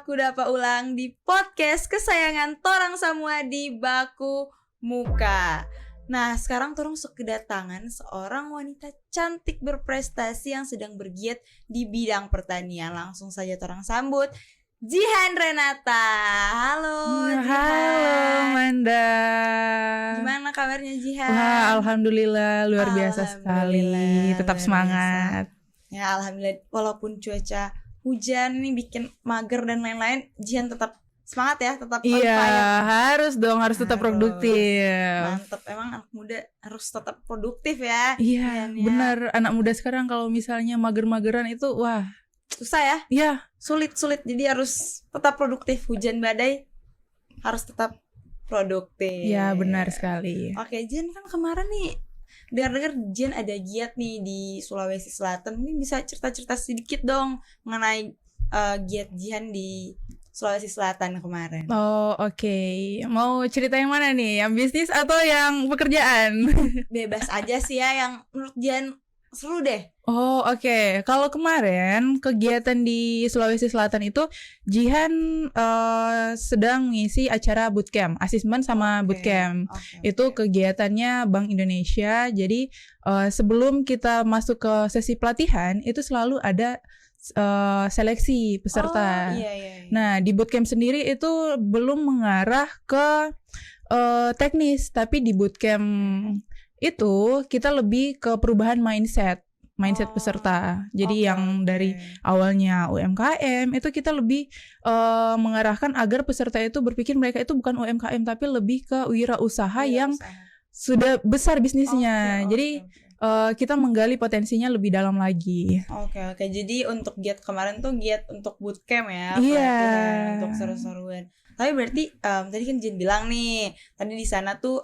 Baku Dapat Ulang di podcast kesayangan torang semua di Baku Muka. Nah, sekarang torang kedatangan seorang wanita cantik berprestasi yang sedang bergiat di bidang pertanian. Langsung saja torang sambut Jihan Renata. Halo Jihan. Halo Manda. Gimana kabarnya Jihan? Wah, alhamdulillah luar biasa sekali. Tetap semangat. Ya alhamdulillah, walaupun cuaca hujan nih bikin mager dan lain-lain, Jihan tetap semangat ya, tetap on Iya, fire. harus tetap produktif. Mantep, emang anak muda harus tetap produktif ya. Iya, Jihan, ya. benar. Anak muda sekarang kalau misalnya mager-mageran itu, wah, Susah ya, iya. sulit. Jadi harus tetap produktif, hujan badai harus tetap produktif. Iya, benar sekali. Oke, Jihan kan kemarin nih dengar-dengar Jihan ada giat nih di Sulawesi Selatan. Ini bisa cerita-cerita sedikit dong mengenai giat Jihan di Sulawesi Selatan kemarin. Oh, oke. Mau cerita yang mana nih? Yang bisnis atau yang pekerjaan? Bebas aja sih ya, yang menurut Jihan seru deh. Oh, oke. Kalau kemarin kegiatan di Sulawesi Selatan itu Jihan sedang mengisi acara bootcamp, asesmen sama bootcamp. Itu kegiatannya Bank Indonesia. Jadi sebelum kita masuk ke sesi pelatihan itu selalu ada seleksi peserta. Iya. Nah, di bootcamp sendiri itu belum mengarah ke teknis, tapi di bootcamp itu kita lebih ke perubahan mindset peserta. Jadi yang dari awalnya UMKM itu kita lebih mengarahkan agar peserta itu berpikir mereka itu bukan UMKM tapi lebih ke wirausaha yang sudah besar bisnisnya. Jadi kita menggali potensinya lebih dalam lagi. Oke. Jadi untuk giat kemarin tuh giat untuk bootcamp ya. Iya. Untuk seru-seruan. Tapi berarti tadi kan Jihan bilang nih, tadi di sana tuh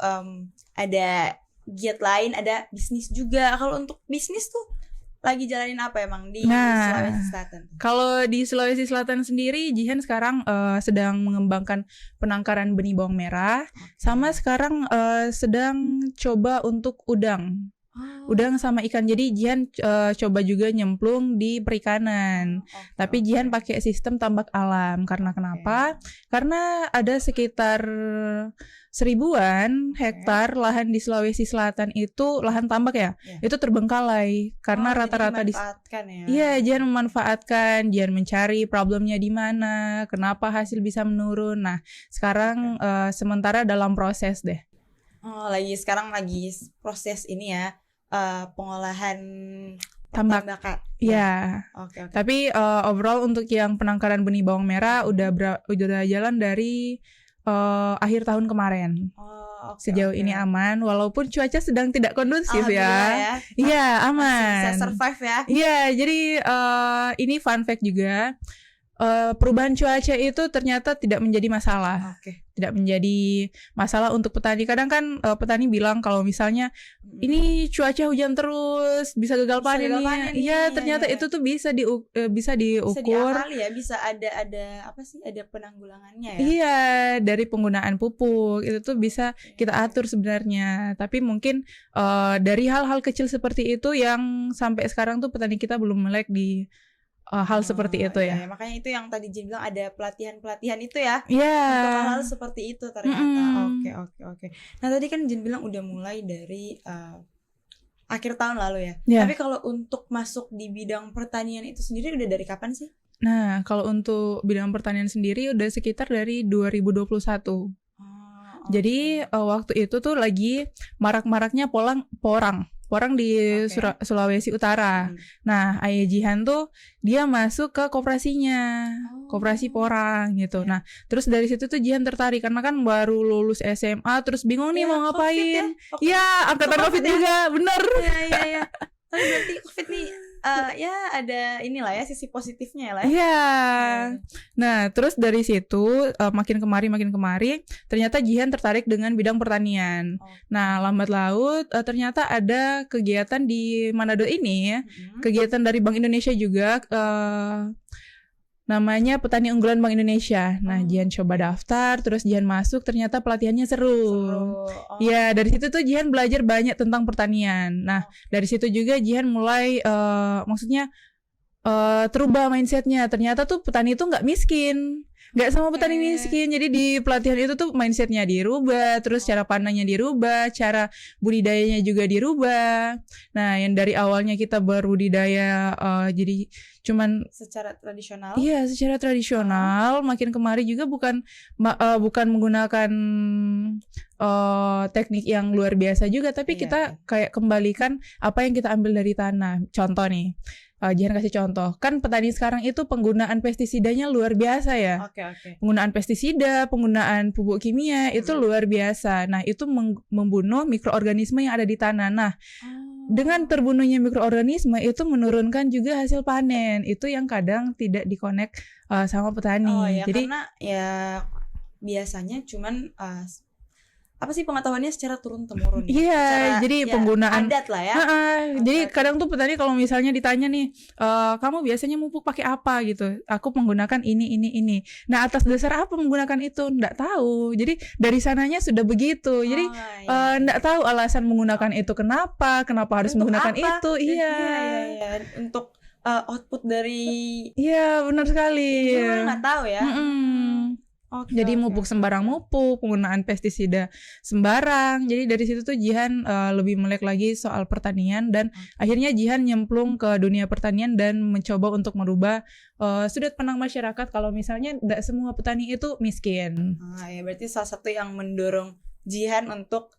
ada giat lain, ada bisnis juga. Kalau untuk bisnis tuh lagi jalanin apa emang di Sulawesi Selatan? Kalau di Sulawesi Selatan sendiri, Jihan sekarang sedang mengembangkan penangkaran benih bawang merah, sama sekarang sedang coba untuk udang sama ikan. Jadi Jihan coba juga nyemplung di perikanan. Tapi Jihan pakai sistem tambak alam. Karena kenapa? Karena ada sekitar 1.000-an hektar lahan di Sulawesi Selatan itu lahan tambak ya. Itu terbengkalai karena rata-rata di Iya, Jihan memanfaatkan, Jihan mencari problemnya di mana, kenapa hasil bisa menurun. Nah, sekarang sementara dalam proses deh. Sekarang lagi proses ini ya. Pengolahan tambak. Iya. Oke. Tapi overall untuk yang penangkaran benih bawang merah udah jalan dari akhir tahun kemarin. Sejauh ini aman, walaupun cuaca sedang tidak kondusif ya. Iya, aman. Bisa survive ya. Iya, jadi ini fun fact juga. Perubahan cuaca itu ternyata tidak menjadi masalah. Tidak menjadi masalah untuk petani. Kadang kan petani bilang kalau misalnya ini cuaca hujan terus bisa gagal panen nih. Iya, ternyata itu tuh bisa diukur. Bisa diakali ya, bisa ada apa sih? Ada penanggulangannya ya. Iya, dari penggunaan pupuk itu tuh bisa kita atur sebenarnya. Tapi mungkin dari hal-hal kecil seperti itu yang sampai sekarang tuh petani kita belum melek di hal seperti itu ya. Makanya itu yang tadi Jihan bilang ada pelatihan itu ya. Iya. Untuk hal seperti itu ternyata. Oke. Nah tadi kan Jihan bilang udah mulai dari akhir tahun lalu ya. Tapi kalau untuk masuk di bidang pertanian itu sendiri udah dari kapan sih? Nah kalau untuk bidang pertanian sendiri udah sekitar dari 2021. Jadi waktu itu tuh lagi marak-maraknya porang di Sulawesi Utara. Nah, Ayah Jihan tuh dia masuk ke koperasinya, koperasi porang gitu. Nah, terus dari situ tuh Jihan tertarik karena kan baru lulus SMA, terus bingung nih mau ngapain. Iya, angkatan COVID juga, bener. Iya. Tapi berarti COVID nih ya ada inilah ya sisi positifnya lah. Iya. Nah, terus dari situ makin kemari ternyata Jihan tertarik dengan bidang pertanian. Nah, lambat laut ternyata ada kegiatan di Manado ini ya. Kegiatan dari Bank Indonesia juga namanya Petani Unggulan Bank Indonesia. Nah, Jihan coba daftar, terus Jihan masuk, ternyata pelatihannya seru. Ya, dari situ tuh Jihan belajar banyak tentang pertanian. Nah, dari situ juga Jihan mulai, terubah mindsetnya. Ternyata tuh petani itu nggak miskin. Nggak semua petani Oke. miskin. Jadi di pelatihan itu tuh mindsetnya dirubah, terus cara pandangnya dirubah, cara budidayanya juga dirubah. Nah, yang dari awalnya kita berbudidaya jadi cuman Secara tradisional. iya secara tradisional, makin kemari juga bukan menggunakan teknik yang luar biasa juga, tapi Iya, kita kayak kembalikan apa yang kita ambil dari tanah. Contoh nih, Jihan kasih contoh, kan petani sekarang itu penggunaan pestisidanya luar biasa ya. Oke, oke. Penggunaan pestisida, penggunaan pupuk kimia itu luar biasa. Nah, itu membunuh mikroorganisme yang ada di tanah. Nah, dengan terbunuhnya mikroorganisme itu menurunkan juga hasil panen. Itu yang kadang tidak dikonek sama petani. Oh ya, Jadi karena ya biasanya cuman apa sih pengetahuannya secara turun-temurun ya? iya, Secara, jadi ya, penggunaan adat lah ya. jadi Adat. kadang tuh petani kalau misalnya ditanya nih, kamu biasanya pupuk pakai apa gitu? Aku menggunakan ini. Nah, atas dasar apa menggunakan itu? Nggak tahu. Jadi dari sananya sudah begitu. Jadi iya. nggak tahu alasan menggunakan itu kenapa harus Untuk menggunakan apa? itu. Iya. Iya. Untuk output dari Iya, benar sekali. gimana nggak tahu ya. Oke, Jadi oke, mupuk oke. sembarang mupuk, penggunaan pestisida sembarang. Jadi dari situ tuh Jihan lebih melek lagi soal pertanian dan akhirnya Jihan nyemplung ke dunia pertanian dan mencoba untuk merubah sudut pandang masyarakat kalau misalnya tidak semua petani itu miskin. Ya berarti salah satu yang mendorong Jihan untuk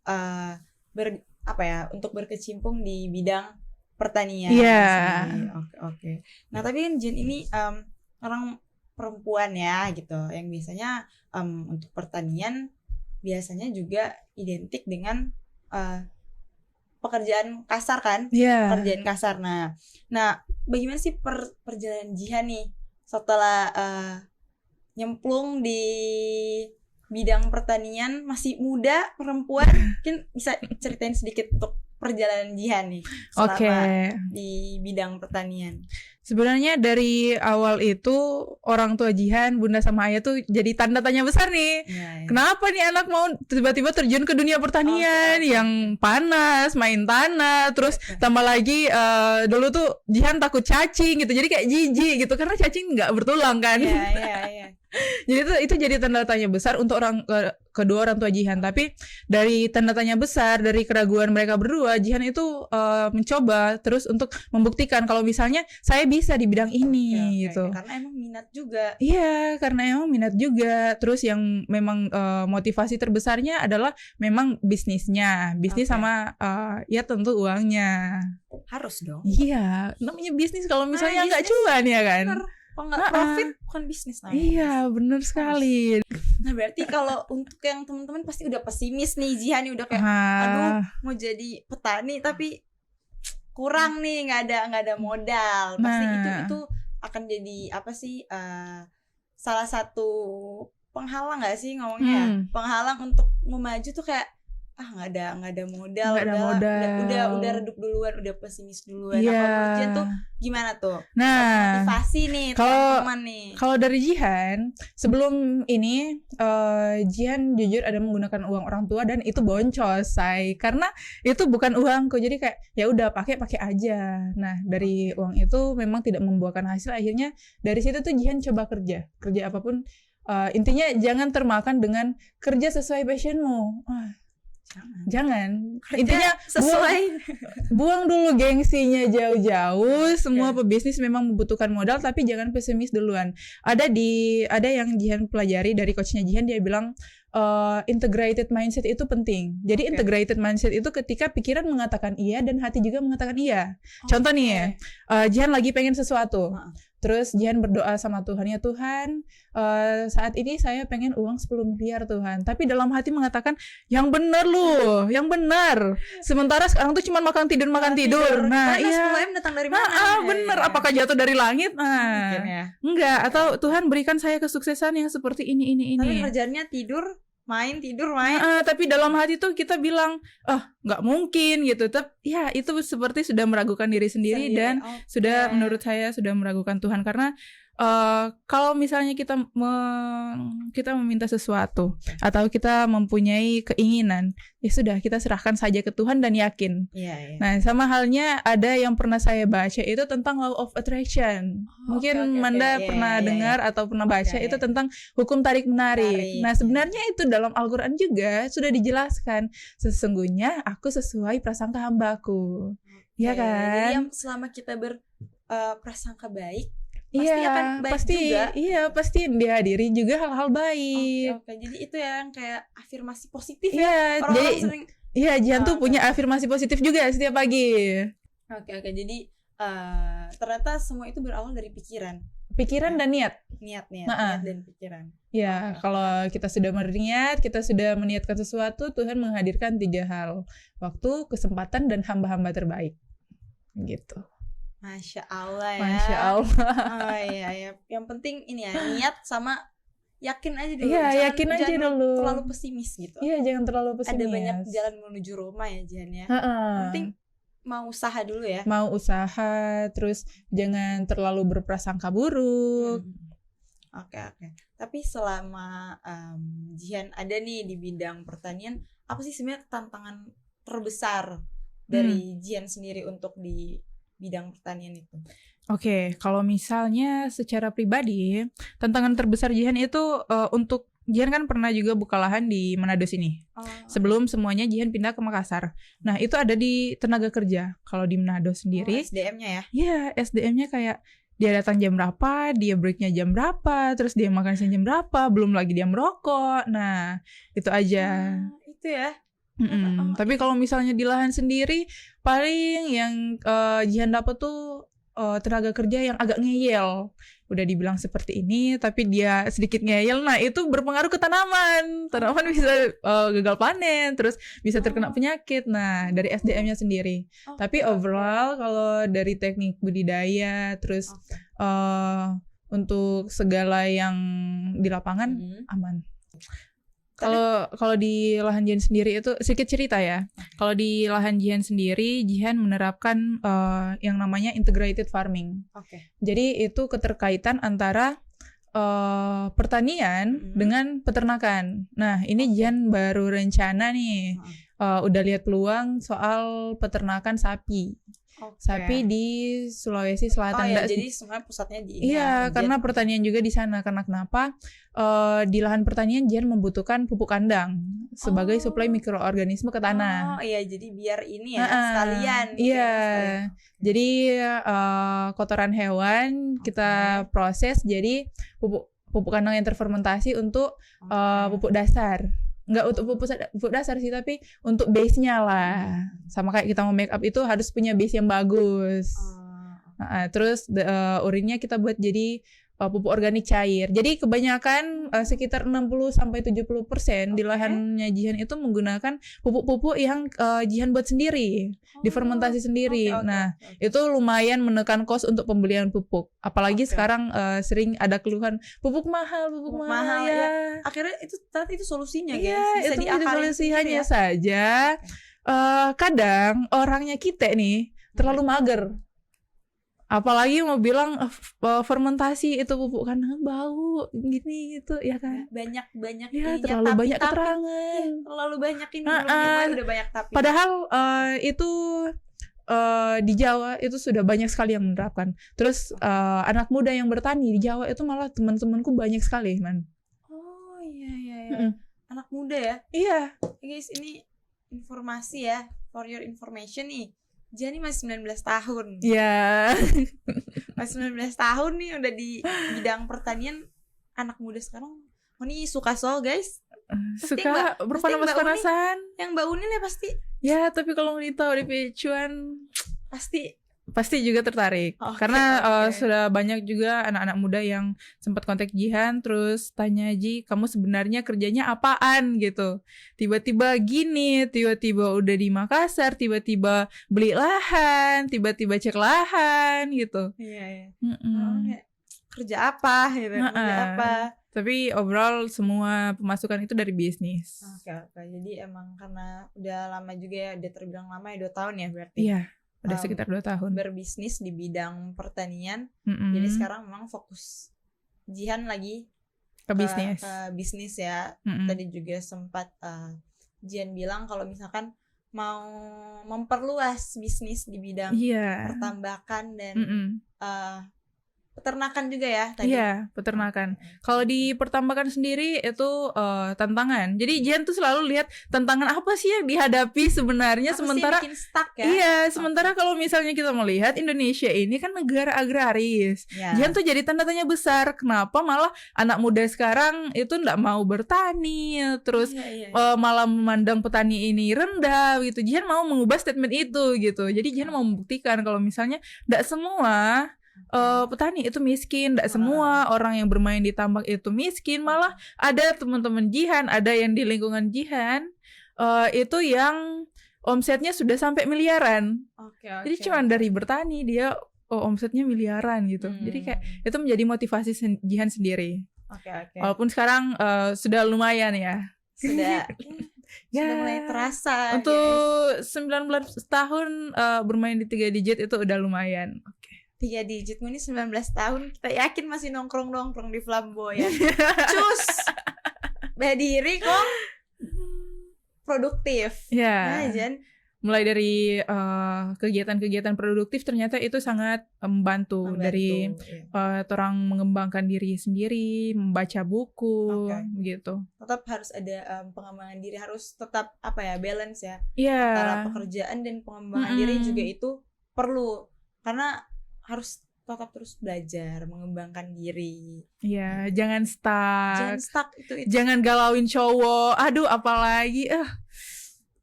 untuk berkecimpung di bidang pertanian. Iya. Oke. Nah, tapi kan Jihan ini orang perempuan ya gitu, yang biasanya untuk pertanian biasanya juga identik dengan pekerjaan kasar kan? Iya. Pekerjaan kasar. Nah, bagaimana sih perjalanan Jihan nih setelah nyemplung di bidang pertanian, masih muda, perempuan? Mungkin bisa ceritain sedikit untuk perjalanan Jihan nih selama di bidang pertanian. Sebenarnya dari awal itu orang tua Jihan, bunda sama ayah tuh jadi tanda tanya besar nih. Ya. Kenapa nih anak mau tiba-tiba terjun ke dunia pertanian yang panas, main tanah, terus tambah lagi dulu tuh Jihan takut cacing gitu, jadi kayak jijik gitu karena cacing nggak bertulang kan. Iya. Jadi itu jadi tanda tanya besar untuk kedua orang tua Jihan. Tapi dari tanda tanya besar, dari keraguan mereka berdua, Jihan itu mencoba terus untuk membuktikan kalau misalnya saya bisa di bidang ini gitu. Karena emang minat juga. Iya, karena emang minat juga. Terus yang memang motivasi terbesarnya adalah memang bisnisnya, sama ya tentu uangnya. Harus dong. Iya, namanya bisnis kalau misalnya nggak cuan ya kan. Kalau nggak profit bukan bisnis namanya. Iya, benar sekali. Nah, berarti kalau untuk yang teman-teman pasti udah pesimis nih, Jihan nih udah kayak aduh mau jadi petani tapi kurang nih, nggak ada modal. Pasti itu akan jadi apa sih salah satu penghalang nggak sih ngomongnya? Penghalang untuk memaju tuh kayak nggak ada modal, udah redup duluan, udah pesimis duluan. Yeah. Kalau Jihan tuh gimana tuh? Nah, motivasi nih teman-teman nih. Kalau dari Jihan, sebelum ini Jihan jujur ada menggunakan uang orang tua dan itu boncos, say. Karena itu bukan uangku, jadi kayak ya udah pakai aja. Nah, dari uang itu memang tidak membuahkan hasil. Akhirnya dari situ tuh Jihan coba kerja apapun. Intinya jangan termakan dengan kerja sesuai passionmu. Jangan. Intinya buang dulu gengsinya jauh-jauh. Semua pebisnis memang membutuhkan modal, tapi jangan pesimis duluan. Ada yang Jihan pelajari dari coachnya Jihan, dia bilang integrated mindset itu penting. Jadi integrated mindset itu ketika pikiran mengatakan iya dan hati juga mengatakan iya. Contoh nih ya, Jihan lagi pengen sesuatu. Terus Jihan berdoa sama Tuhan, ya Tuhan, saat ini saya pengen uang 10 miliar Tuhan. Tapi dalam hati mengatakan, yang benar lu, yang benar. Sementara sekarang tuh cuma makan tidur. Nah, iya. 10 M datang dari mana? Benar. Apakah jatuh dari langit? Enggak. Atau Tuhan berikan saya kesuksesan yang seperti ini. Tapi kerjaannya tidur, main. Tapi dalam hati tuh kita bilang, nggak mungkin gitu. Tapi ya itu seperti sudah meragukan diri sendiri. Dan sudah menurut saya sudah meragukan Tuhan, karena Kalau misalnya kita meminta sesuatu atau kita mempunyai keinginan, ya sudah kita serahkan saja ke Tuhan dan yakin. Iya. Nah, sama halnya ada yang pernah saya baca itu tentang law of attraction. Mungkin oke. Manda Iya, pernah iya. dengar atau pernah baca Oke, itu iya. tentang hukum tarik menarik. Tarik, Nah, sebenarnya itu dalam Al-Qur'an juga sudah dijelaskan. Sesungguhnya aku sesuai prasangka hambaku. Iya Oke, kan? Jadi yang selama kita berprasangka baik, pasti akan baik pasti, juga. Iya, pasti dihadiri juga hal-hal baik. Oke. Jadi itu yang kayak afirmasi positif ya. Iya, Orang-orang jadi sering. Jihan tuh Oke. punya afirmasi positif juga setiap pagi. Oke. Jadi ternyata semua itu berawal dari pikiran, Pikiran dan niat. niat Nah, dan pikiran. ya, Oke. kalau kita sudah berniat, kita sudah meniatkan sesuatu, Tuhan menghadirkan 3 hal. Waktu, kesempatan, dan hamba-hamba terbaik. Gitu. Masya Allah ya. Masya Allah. Oh iya. Yang penting ini ya, niat sama yakin aja dulu. Iya, yakin aja jangan dulu. terlalu pesimis gitu. Iya, jangan terlalu pesimis. Ada banyak jalan menuju Roma ya, Jihan ya. Heeh. Yang penting mau usaha dulu ya. Mau usaha, terus jangan terlalu berprasangka buruk. Oke. Tapi selama Jihan ada nih di bidang pertanian, apa sih sebenarnya tantangan terbesar dari Jihan sendiri untuk di bidang pertanian itu? Oke, kalau misalnya secara pribadi, tantangan terbesar Jihan itu untuk Jihan kan pernah juga buka lahan di Manado sini. Sebelum semuanya Jihan pindah ke Makassar. Nah, itu ada di tenaga kerja. Kalau di Manado sendiri, SDM-nya ya? Iya, SDM-nya kayak dia datang jam berapa, dia breaknya jam berapa, terus dia makan siang jam berapa, belum lagi dia merokok. Nah, itu aja. Itu ya. Tapi kalau misalnya di lahan sendiri, paling yang Jihan dapat tuh tenaga kerja yang agak ngeyel. Udah dibilang seperti ini, tapi dia sedikit ngeyel. Nah, itu berpengaruh ke tanaman. Tanaman bisa gagal panen, terus bisa terkena penyakit. Nah, dari SDM-nya sendiri. Tapi overall, kalau dari teknik budidaya, terus untuk segala yang di lapangan, aman. Kalau di lahan Jihan sendiri itu sedikit cerita ya. Kalau di lahan Jihan sendiri, Jihan menerapkan yang namanya integrated farming. Jadi itu keterkaitan antara pertanian dengan peternakan. Nah, ini Jihan baru rencana nih, udah lihat peluang soal peternakan sapi. Sapi di Sulawesi Selatan. Jadi sebenarnya pusatnya di Iya, karena pertanian juga di sana. Karena kenapa? Di lahan pertanian Jihan membutuhkan pupuk kandang sebagai suplai mikroorganisme ke tanah. Oh iya, jadi biar ini ya sekalian. Iya, jadi kotoran hewan kita proses jadi pupuk kandang yang terfermentasi untuk pupuk dasar. Nggak untuk pupuk dasar sih, tapi untuk base-nya lah. Sama kayak kita mau make up itu harus punya base yang bagus. Terus urinnya kita buat jadi pupuk organik cair. Jadi kebanyakan sekitar 60-70% di lahannya Jihan itu menggunakan pupuk-pupuk yang Jihan buat sendiri, difermentasi sendiri. Nah, itu lumayan menekan kos untuk pembelian pupuk. Apalagi sekarang sering ada keluhan pupuk mahal ya. Akhirnya itu solusinya, guys. Iya, itu menjadi solusinya saja. Kadang orangnya kita nih terlalu mager. Apalagi mau bilang fermentasi itu pupuk kandang bau gini gitu ya kan. Banyak ya, terlalu banyak keterangan. Terlalu banyak ini udah banyak tapi. Padahal itu di Jawa itu sudah banyak sekali yang menerapkan. Terus anak muda yang bertani di Jawa itu malah teman-temanku banyak sekali, man. Oh iya. Anak muda ya? Iya. Guys, ini informasi ya, for your information nih. Jadi masih 19 tahun. Iya. Masih 19 tahun nih udah di bidang pertanian. Anak muda sekarang ini suka soal, guys. Suka berpanas-panasan. Yang Mbak Unil ya pasti. Ya, tapi kalau mau tahu di cuan pasti juga tertarik. Karena sudah banyak juga anak-anak muda yang sempat kontak Jihan terus tanya, Ji, kamu sebenarnya kerjanya apaan gitu. Tiba-tiba gini, tiba-tiba udah di Makassar, tiba-tiba beli lahan, tiba-tiba cek lahan gitu. Iya. Kerja apa gitu. Kerja apa. Tapi overall semua pemasukan itu dari bisnis. Oke. Jadi emang karena udah lama juga ya, udah terbilang lama ya, 2 tahun ya berarti. Iya. Udah sekitar 2 tahun. berbisnis di bidang pertanian. Mm-mm. Jadi sekarang memang fokus Jihan lagi ke bisnis. ke bisnis ya. Mm-mm. Tadi juga sempat Jihan bilang kalau misalkan mau memperluas bisnis di bidang Iya. pertambakan dan Mm-mm. peternakan juga ya tadi. Iya, peternakan. Kalau di pertambakan sendiri itu tantangan. Jadi Jihan tuh selalu lihat tantangan apa sih yang dihadapi sebenarnya. Apa sih sementara yang bikin stuck ya? Iya, sementara kalau misalnya kita melihat Indonesia ini kan negara agraris. Ya. Jihan tuh jadi tanda tanya besar. Kenapa malah anak muda sekarang itu nggak mau bertani, terus Iya. malah memandang petani ini rendah gitu. Jihan mau mengubah statement itu gitu. Jadi Jihan mau membuktikan kalau misalnya nggak semua petani itu miskin, tidak semua orang yang bermain di tambak itu miskin, malah ada teman-teman Jihan, ada yang di lingkungan Jihan itu yang omsetnya sudah sampai miliaran. Jadi cuma dari bertani dia omsetnya miliaran gitu. Jadi kayak itu menjadi motivasi Jihan sendiri. Walaupun sekarang sudah lumayan ya. Sudah Ya, mulai terasa. untuk 19 tahun bermain di 3 digit itu udah lumayan. 3 digitmu ini 19 tahun, kita yakin masih nongkrong-nongkrong di Flamboyan. Cus, berdiri kok produktif. Ya. Nah, Jan, Mulai dari kegiatan-kegiatan produktif ternyata itu sangat membantu. Dari orang mengembangkan diri sendiri, membaca buku, gitu. Tetap harus ada pengembangan diri, harus tetap balance ya. Iya. Antara pekerjaan dan pengembangan diri juga itu perlu, karena harus tetap terus belajar, mengembangkan diri. Iya, jangan stuck. Jangan stuck itu. Jangan galauin cowok. Aduh, apalagi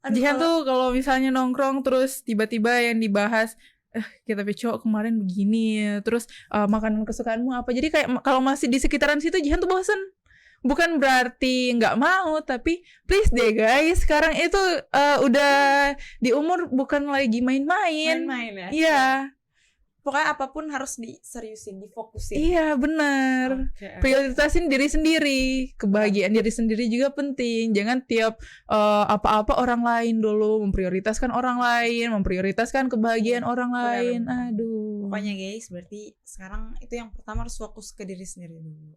Jihan tuh kalau misalnya nongkrong terus tiba-tiba yang dibahas kita cowok kemarin begini, terus makanan kesukaanmu apa. Jadi kayak kalau masih di sekitaran situ Jihan tuh bosen. Bukan berarti nggak mau, tapi please deh guys, sekarang itu udah di umur bukan lagi main-main. Main-main ya. Iya. Pokoknya apapun harus diseriusin, difokusin. Iya benar. Prioritasin diri sendiri. Kebahagiaan diri sendiri juga penting. Jangan tiap apa-apa orang lain dulu. Memprioritaskan orang lain, memprioritaskan kebahagiaan orang lain. Aduh. Pokoknya guys, berarti sekarang itu yang pertama harus fokus ke diri sendiri dulu.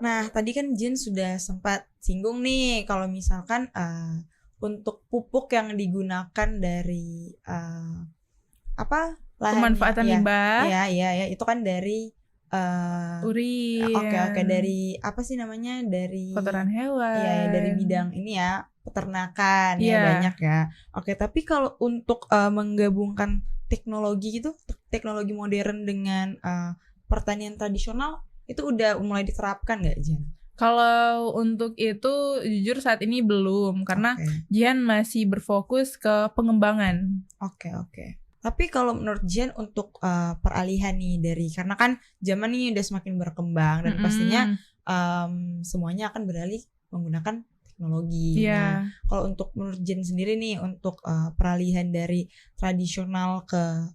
Nah, tadi kan Jin sudah sempat singgung nih kalau misalkan untuk pupuk yang digunakan dari pemanfaatan limbah. Ya, itu kan dari urin. Oke, dari apa sih namanya? Dari kotoran hewan. Iya, dari bidang ini ya, peternakan ya banyak ya. Oke, tapi kalau untuk menggabungkan teknologi gitu, teknologi modern dengan pertanian tradisional, itu udah mulai diterapkan nggak, Jan? Kalau untuk itu jujur saat ini belum, karena Jihan masih berfokus ke pengembangan. Oke. Tapi kalau menurut Jihan untuk peralihan nih karena kan zaman ini udah semakin berkembang dan pastinya semuanya akan beralih menggunakan teknologi. Yeah. Nah, kalau untuk menurut Jihan sendiri nih untuk peralihan dari tradisional ke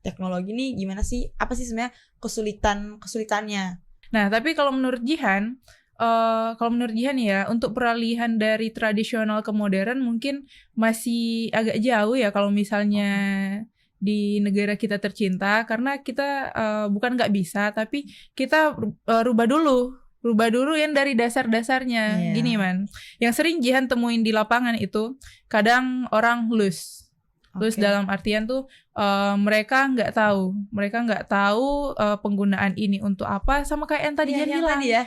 teknologi nih gimana sih? Apa sih sebenarnya kesulitannya? Nah, tapi kalau menurut Jihan ya, untuk peralihan dari tradisional ke modern mungkin masih agak jauh ya kalau misalnya di negara kita tercinta, karena kita bukan nggak bisa, tapi kita rubah dulu yang dari dasar-dasarnya. Gini man, yang sering Jihan temuin di lapangan itu kadang orang loose dalam artian tuh mereka nggak tahu penggunaan ini untuk apa, sama kayak yang tadi Jihan bilang ya.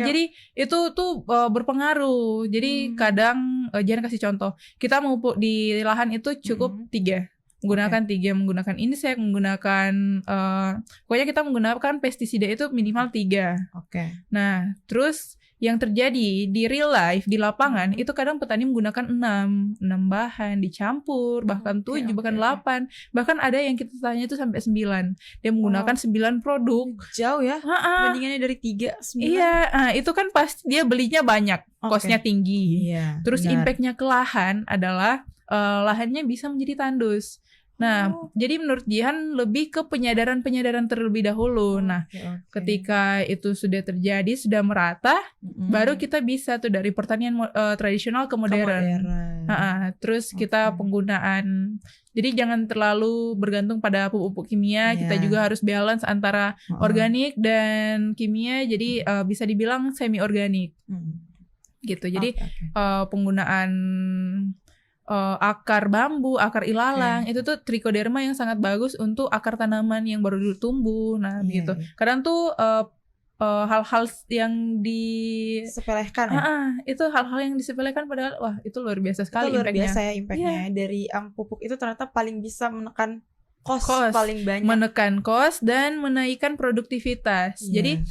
Jadi itu tuh berpengaruh. Jadi kadang Jihan kasih contoh, kita mau pupuk di lahan itu cukup 3. Menggunakan insek, pokoknya kita menggunakan pestisida itu minimal 3. Nah, terus yang terjadi di real life di lapangan itu kadang petani menggunakan 6 bahan dicampur, bahkan 7, bahkan 8, bahkan ada yang kita tanya itu sampai 9. Dia menggunakan 9 produk. Jauh ya? Bandingannya dari 3 9. Iya, itu kan pasti dia belinya banyak, kosnya tinggi. Terus impact-nya ke lahan adalah lahannya bisa menjadi tandus. Nah, jadi menurut Jihan lebih ke penyadaran terlebih dahulu. Nah, ketika itu sudah terjadi, sudah merata, baru kita bisa tuh dari pertanian tradisional ke modern. Terus kita penggunaan, jadi jangan terlalu bergantung pada pupuk kimia. Kita juga harus balance antara organik dan kimia. Jadi bisa dibilang semi organik, gitu. Jadi penggunaan akar bambu, akar ilalang, itu tuh trichoderma yang sangat bagus untuk akar tanaman yang baru tumbuh. Nah, gitu. Kadang tuh hal-hal yang disepelekan itu hal-hal yang disepelekan padahal wah itu luar biasa sekali impactnya. Luar biasa ya impactnya. Dari pupuk itu ternyata paling bisa menekan cost paling banyak. Menekan cost dan menaikkan produktivitas. Jadi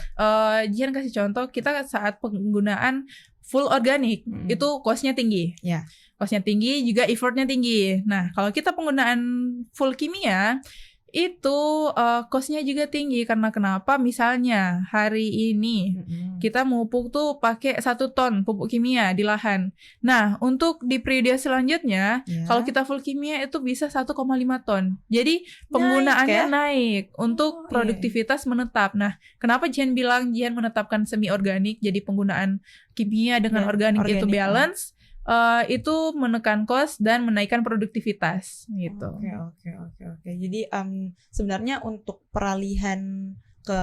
Jihan kasih contoh, kita saat penggunaan full organik itu costnya tinggi. Costnya tinggi, juga effortnya tinggi. Nah, kalau kita penggunaan full kimia, itu costnya juga tinggi. Karena kenapa? Misalnya hari ini kita memupuk tuh pakai 1 ton pupuk kimia di lahan. Nah, untuk di periode selanjutnya, kalau kita full kimia itu bisa 1,5 ton. Jadi penggunaannya naik untuk produktivitas menetap. Nah, kenapa Jihan bilang Jihan menetapkan semi organik? Jadi penggunaan kimia dengan organik itu balance. Itu menekan cost dan menaikkan produktivitas gitu. Oke. Jadi sebenarnya untuk peralihan ke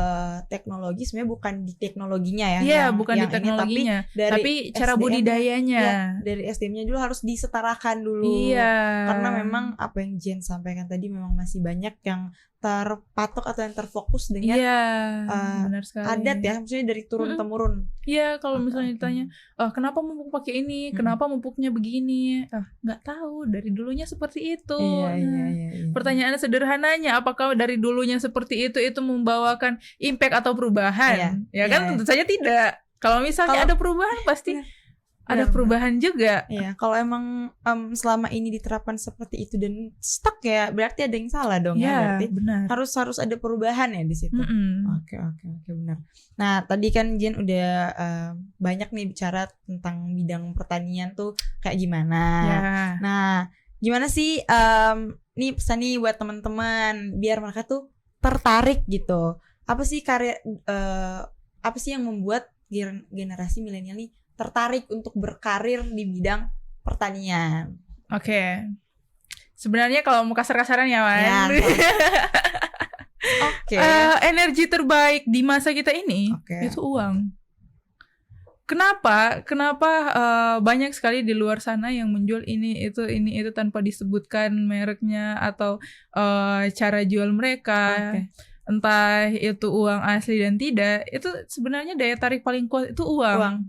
teknologi sebenarnya bukan di teknologinya bukan di teknologinya, tapi cara budidayanya. Dari SDM-nya dulu harus disetarakan dulu. Karena memang apa yang Jen sampaikan tadi memang masih banyak yang terpatok atau yang terfokus dengan benar sekali. Adat maksudnya dari turun temurun. Kalau misalnya ditanya, kenapa mupuk pakai ini, kenapa mupuknya begini, nggak tahu, dari dulunya seperti itu. Pertanyaan sederhananya, apakah dari dulunya seperti itu membawakan impact atau perubahan? Tentu saja tidak. Kalau misalnya ada perubahan pasti ada perubahan juga. Kalau emang selama ini diterapkan seperti itu dan stuck berarti ada yang salah dong berarti benar. Harus ada perubahan di situ. Oke, benar. Nah, tadi kan Jen udah banyak nih bicara tentang bidang pertanian tuh kayak gimana. Nah, gimana sih nih pesan nih buat teman-teman biar mereka tuh tertarik gitu. Apa sih yang membuat generasi milenial nih tertarik untuk berkarir di bidang pertanian? Oke. Sebenarnya kalau mau kasar-kasaran Man. Energi terbaik di masa kita ini itu uang. Kenapa banyak sekali di luar sana yang menjual ini itu tanpa disebutkan mereknya atau cara jual mereka. Entah itu uang asli dan tidak, itu sebenarnya daya tarik paling kuat itu uang.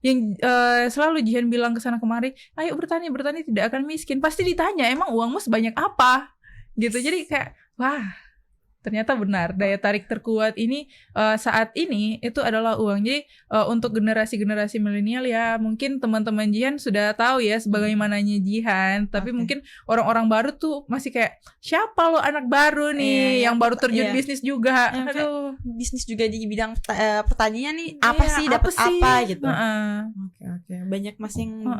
Yang selalu Jihan bilang kesana kemari, ayo bertani tidak akan miskin. Pasti ditanya, emang uangmu sebanyak apa? Gitu. Jadi kayak wah, ternyata benar daya tarik terkuat ini saat ini itu adalah uang. Jadi untuk generasi milenial mungkin teman-teman Jihan sudah tahu sebagaimananya Jihan, tapi mungkin orang-orang baru tuh masih kayak siapa lo anak baru nih yang baru terjun bisnis juga. Aduh, bisnis juga di bidang pertanian nih apa sih dapat apa gitu. Oke.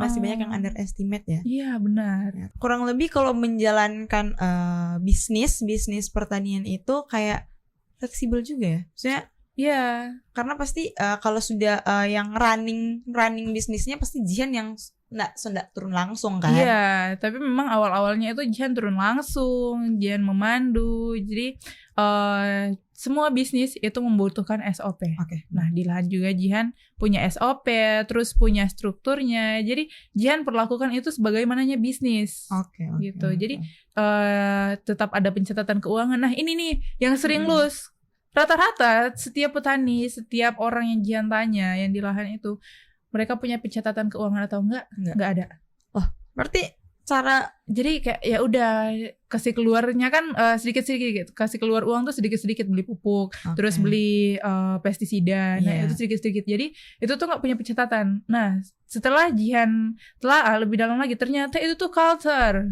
Masih banyak yang underestimate ya. Iya, benar. Kurang lebih kalau menjalankan bisnis pertanian itu kayak fleksibel juga ya. Maksudnya karena pasti kalau sudah yang running bisnisnya pasti Jihan yang nggak turun langsung kan. Tapi memang awal-awalnya itu Jihan turun langsung, Jihan memandu. Jadi semua bisnis itu membutuhkan SOP. Nah, di lahan juga Jihan punya SOP, terus punya strukturnya. Jadi Jihan perlakukan itu sebagaimananya bisnis. Gitu. Jadi tetap ada pencatatan keuangan. Nah, ini nih yang sering lose. Rata-rata setiap petani, setiap orang yang Jihan tanya yang di lahan itu, mereka punya pencatatan keuangan atau enggak ada. Berarti jadi kayak ya udah kasih keluarnya kan sedikit-sedikit, kasih keluar uang tuh sedikit-sedikit, beli pupuk, terus beli pestisida, nah itu sedikit-sedikit. Jadi itu tuh nggak punya pencatatan. Nah, setelah Jihan telah lebih dalam lagi, ternyata itu tuh culture.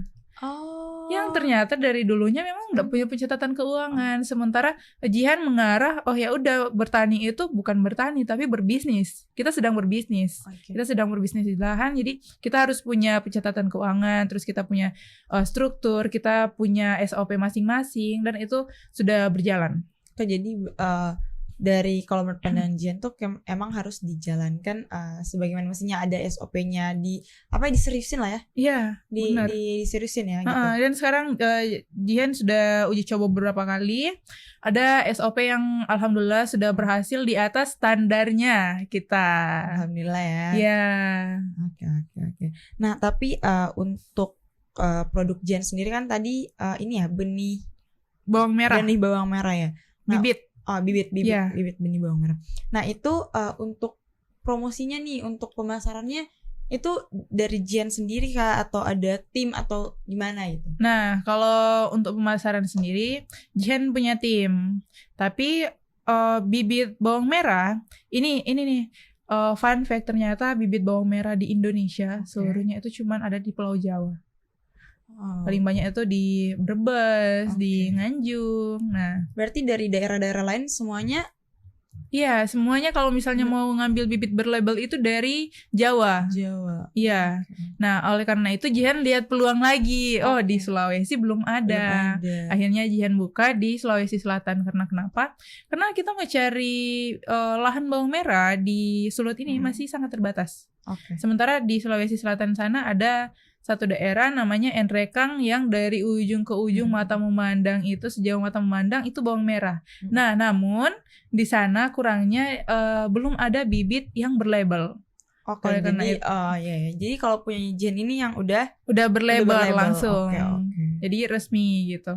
yang ternyata dari dulunya memang nggak punya pencatatan keuangan. Sementara Jihan mengarah, oh ya udah bertani itu bukan bertani tapi berbisnis. Kita sedang berbisnis. Oke. Kita sedang berbisnis di lahan, jadi kita harus punya pencatatan keuangan, terus kita punya struktur, kita punya SOP masing-masing, dan itu sudah berjalan. Oke, jadi dari kalau menurut pandangan Jihan tuh emang harus dijalankan sebagaimana mestinya, ada SOP-nya, diseriusin lah ya. Iya, benar. Diseriusin ya gitu. Dan sekarang Jihan sudah uji coba beberapa kali. Ada SOP yang alhamdulillah sudah berhasil di atas standarnya kita. Alhamdulillah ya. Iya. Oke. Nah, tapi untuk produk Jihan sendiri kan tadi ini ya, benih Bawang merah. Benih bawang merah ya. Nah, Bibit. Bibit Yeah. Bibit benih bawang merah. Nah, itu untuk promosinya nih, untuk pemasarannya itu dari Jihan sendiri kah, atau ada tim atau gimana gitu? Nah, kalau untuk pemasaran sendiri Jihan punya tim. Tapi bibit bawang merah ini nih fun fact, ternyata bibit bawang merah di Indonesia seluruhnya itu cuman ada di Pulau Jawa. Paling banyak itu di Brebes, di Nganjuk. Nah, berarti dari daerah-daerah lain semuanya? Iya, semuanya kalau misalnya mau ngambil bibit berlabel itu dari Jawa. Iya. Nah, oleh karena itu Jihan lihat peluang lagi. Oh, di Sulawesi belum ada. Akhirnya Jihan buka di Sulawesi Selatan. Karena kenapa? Karena kita mencari lahan bawang merah di Sulut ini masih sangat terbatas. Sementara di Sulawesi Selatan sana ada satu daerah namanya Enrekang, yang dari ujung ke ujung mata memandang itu, sejauh mata memandang itu bawang merah. Nah, namun di sana kurangnya belum ada bibit yang berlabel. Jadi kalau punya Jihan ini yang udah berlabel langsung. Jadi resmi gitu.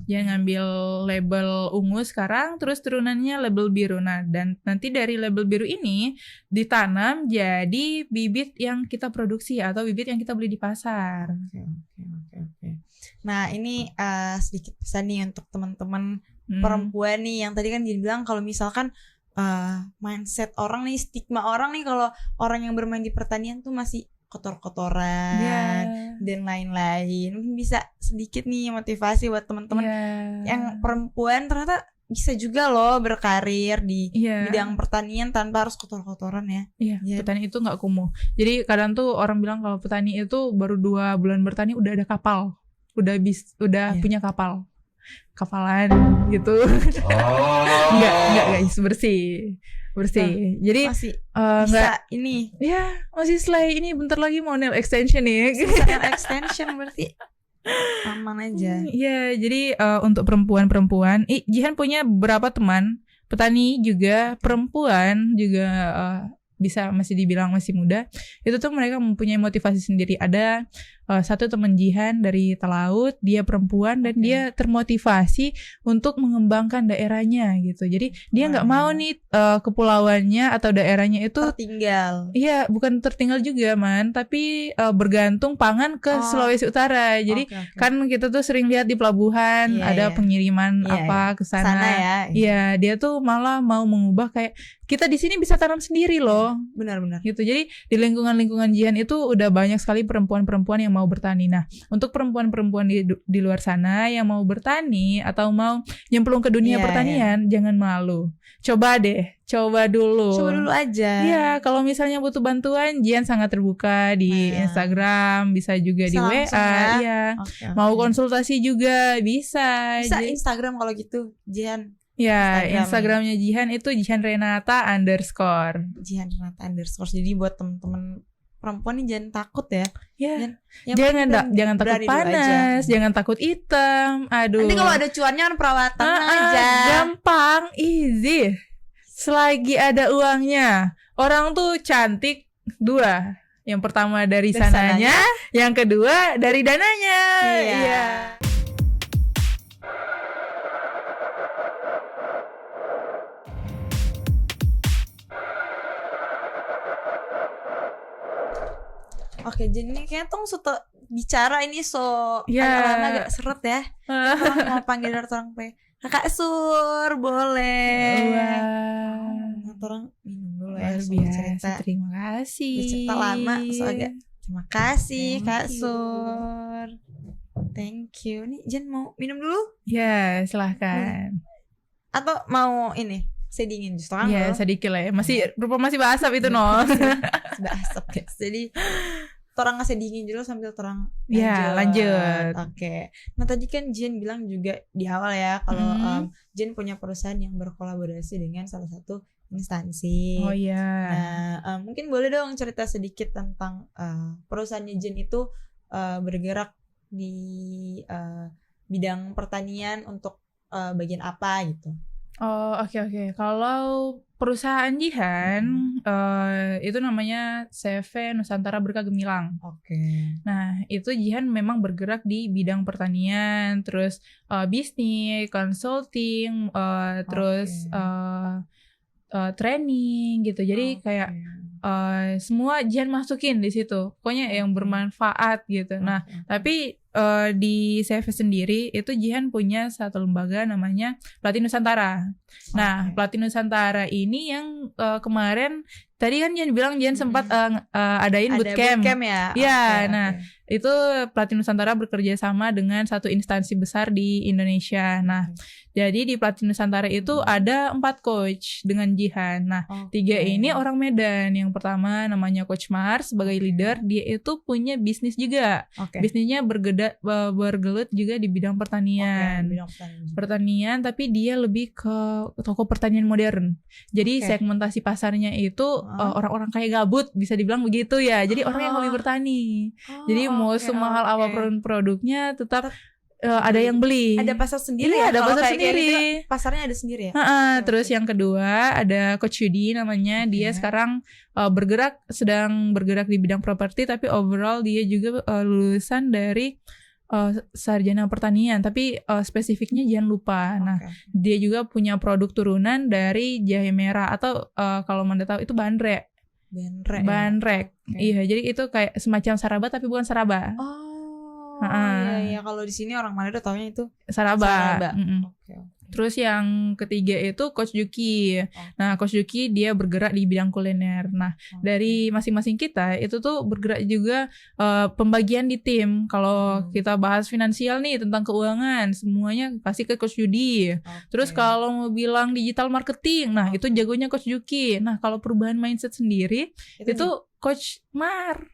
Dia ngambil label ungu sekarang, terus turunannya label biru. Nah, dan nanti dari label biru ini ditanam jadi bibit yang kita produksi atau bibit yang kita beli di pasar. Oke. Nah, ini sedikit pesan nih untuk teman-teman perempuan nih, yang tadi kan dia bilang kalau misalkan mindset orang nih, stigma orang nih kalau orang yang bermain di pertanian tuh masih kotor-kotoran dan lain-lain. Mungkin bisa sedikit nih motivasi buat teman-teman yang perempuan, ternyata bisa juga loh berkarir di bidang pertanian tanpa harus kotor-kotoran ya. Iya, petani itu nggak kumuh. Jadi kadang tuh orang bilang kalau petani itu baru 2 bulan bertani udah ada kapal, udah punya kapalan gitu. Enggak guys, bersih. Jadi masih bisa ini. Ya, masih selai ini, bentar lagi mau nail extension nih. Extension berarti aman aja. Iya, jadi untuk perempuan, Jihan punya beberapa teman petani juga, perempuan juga, bisa masih dibilang masih muda. Itu tuh mereka mempunyai motivasi sendiri. Ada satu teman Jihan dari Talaut, dia perempuan dan dia termotivasi untuk mengembangkan daerahnya gitu. Jadi dia nggak mau nih kepulauannya atau daerahnya itu tertinggal. Iya, bukan tertinggal juga tapi bergantung pangan ke Sulawesi Utara. Jadi kan kita tuh sering lihat di pelabuhan ada pengiriman ke sana. Iya, dia tuh malah mau mengubah kayak kita di sini bisa tanam sendiri loh. Benar-benar. Gitu. Jadi di lingkungan Jihan itu udah banyak sekali perempuan-perempuan yang mau bertani. Nah, untuk perempuan-perempuan di luar sana yang mau bertani atau mau nyemplung ke dunia pertanian, jangan malu. Coba dulu aja. Iya, kalau misalnya butuh bantuan, Jihan sangat terbuka di Instagram, bisa juga di WA. Iya. Mau konsultasi juga bisa. Bisa Instagram kalau gitu, Jihan. Ya, Instagramnya Jihan itu Jihanrenata_. Jadi buat temen-temen perempuan nih jangan takut ya. Jangan takut panas, jangan takut hitam. Aduh. Nanti kalau ada cuannya kan perawatan aja. Gampang, easy. Selagi ada uangnya. Orang tuh cantik 2. Yang pertama dari sananya, yang kedua dari dananya. Iya. Oke, jadi ini kayaknya tuh bicara ini lama agak seret ya. Orang mau panggil orang Kakak Sur, boleh. Orang minum dulu ya. Biasa. Terima kasih. Cerita lama, agak. Terima kasih Kak Sur. Thank you. Nih Jen mau minum dulu? Ya, silahkan. Atau mau ini? Saya dingin justru kan? Ya, sedikit lah ya. Masih basah itu no. Sudah asap guys. Jadi orang ngasih dingin dulu sambil orang lanjut. Oke. Nah tadi kan Jen bilang juga di awal ya kalau Jen punya perusahaan yang berkolaborasi dengan salah satu instansi. Oh iya. Nah mungkin boleh dong cerita sedikit tentang perusahaannya Jen itu bergerak di bidang pertanian untuk bagian apa gitu. Oh oke. Kalau perusahaan Jihan itu namanya CV Nusantara Berkah Gemilang. Oke. Nah itu Jihan memang bergerak di bidang pertanian, terus bisnis, consulting, terus training gitu. Jadi kayak semua Jihan masukin di situ. Pokoknya yang bermanfaat gitu. Nah tapi di CV sendiri itu Jihan punya satu lembaga namanya Pelatih Nusantara. Nah, Pelatih Nusantara ini yang kemarin tadi kan Jihan bilang Jihan sempat adain bootcamp. Ya. Iya, itu Pelatih Nusantara bekerja sama dengan satu instansi besar di Indonesia. Nah, jadi di Pelatih Nusantara itu ada 4 coach dengan Jihan. Nah, 3 ini orang Medan. Yang pertama namanya Coach Mar sebagai leader, dia itu punya bisnis juga. Bisnisnya bergelut juga di bidang pertanian. Pertanian, tapi dia lebih ke toko pertanian modern. Jadi segmentasi pasarnya itu orang-orang kayak gabut, bisa dibilang begitu ya. Jadi orang yang hobi bertani. Jadi mau semahal apapun produknya tetap ada yang beli. Ada pasar sendiri ya? Ada pasar sendiri. Pasarnya ada sendiri ya? Terus yang kedua ada Coach Yudi namanya. Dia sekarang sedang bergerak di bidang properti, tapi overall dia juga lulusan dari sarjana pertanian, tapi spesifiknya jangan lupa. Nah, dia juga punya produk turunan dari jahe merah atau kalau Manda tahu itu bandrek. Bandrek. Iya, jadi itu kayak semacam saraba tapi bukan saraba. Iya, kalau di sini orang Manado taunya itu saraba. Terus yang ketiga itu Coach Juki. Nah, Coach Juki dia bergerak di bidang kuliner. Nah, dari masing-masing kita itu tuh bergerak juga pembagian di tim. Kalau kita bahas finansial nih tentang keuangan, semuanya kasih ke Coach Yudi. Terus kalau mau bilang digital marketing, nah itu jagonya Coach Juki. Nah, kalau perubahan mindset sendiri itu Coach Mar.